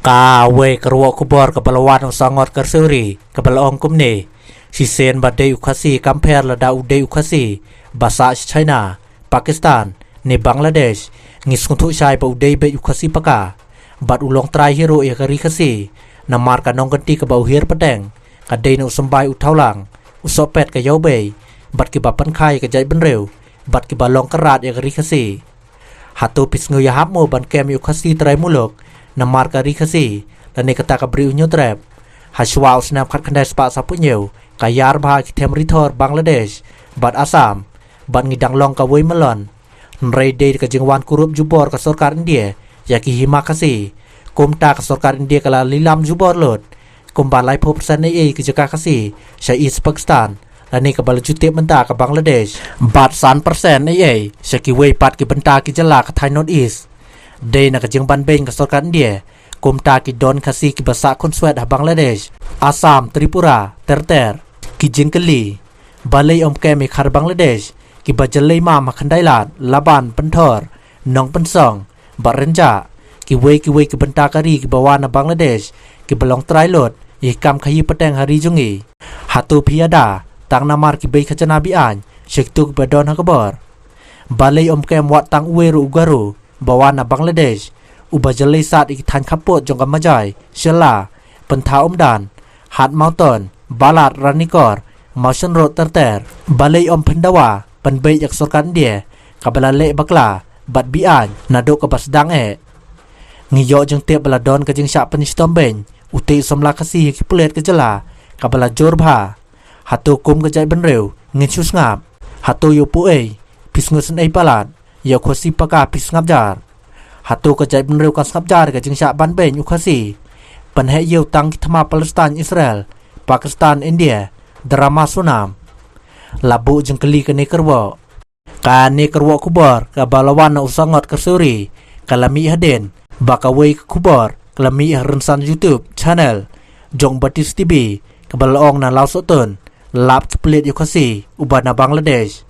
Kawe kerwa kubor kepalawan sangot kersuri kepala ongkum ni sisen badai ukasi kamper lada udai ukasi bahasa China Pakistan ni Bangladesh ngis untuk syai pa udai be ukasi paka bat ulong trai hero ya kari kasi namar kanong ganti ke bauhir pedeng kadai nu sembai utaulang usopet ke yau bay bat ki bapan khai ke jai benreu bat ki balong kerat ya kari kasi hatu pis ngu ya hapmo ban kem ukasi trai muluk namar kari kasi dan kata kabri unyu trap haswa usnap khat khandai spa sapunyo kayar bha kitem ritor Bangladesh bat Assam bat ngidang long ka wei melon nrei de ka jingwan kurup jubor ka sarkar India yaki hima kasi kumta ka sarkar India kala lilam jubor lot kumba lai phop san nei ki jaka kasi sha East Pakistan lani ka bal jutte menta ka Bangladesh bat san persen nei shaki wei pat ki benta ki jala ka Thai North East de na ka jing ban beng ka sarkar India kumta ki don kasi ki basa konswet ha Bangladesh Assam Tripura Terter ki jingkeli balai om ke mi khar Bangladesh ki bajalai ma makhandai lat laban penthor nong pensong barenja ki wei ki benta kari ki bawana Bangladesh ki belong trai lot i kam khayi pateng hari jungi hatu phiada tang namar ki bei khachana bi an shektuk badon hakbor balai om ke wat tang ueru ugaru bawana Bangladesh ubajalai sat ik than khapot jong kamajai shela pentha dan hat mountain balat ranikor motion road terter balai om pendawa penbei yak sorkan dia kabala le bakla bat bian nado ka basdang ngiyo jeng te baladon ka jeng sya penistom ben uti somla kasi ki pulet ke jela kabala jorbha hatu kum ka jai benreu ngichus ngap hatu yu pu pisngusen palat ya khosi paka pisngap jar hatu ka jai benreu ka skap jar ka jeng sya ban ben ukasi penhe yu tang thama Palestin Israel Pakistan India drama sunam labu jengkeli ke nekerwo ka nekerwo kubor ka balawan na usangot kersuri kalami haden bakawai kubor kalami rensan YouTube channel Jong Batis TV kabalaong na lausotun lap split yukasi ubana Bangladesh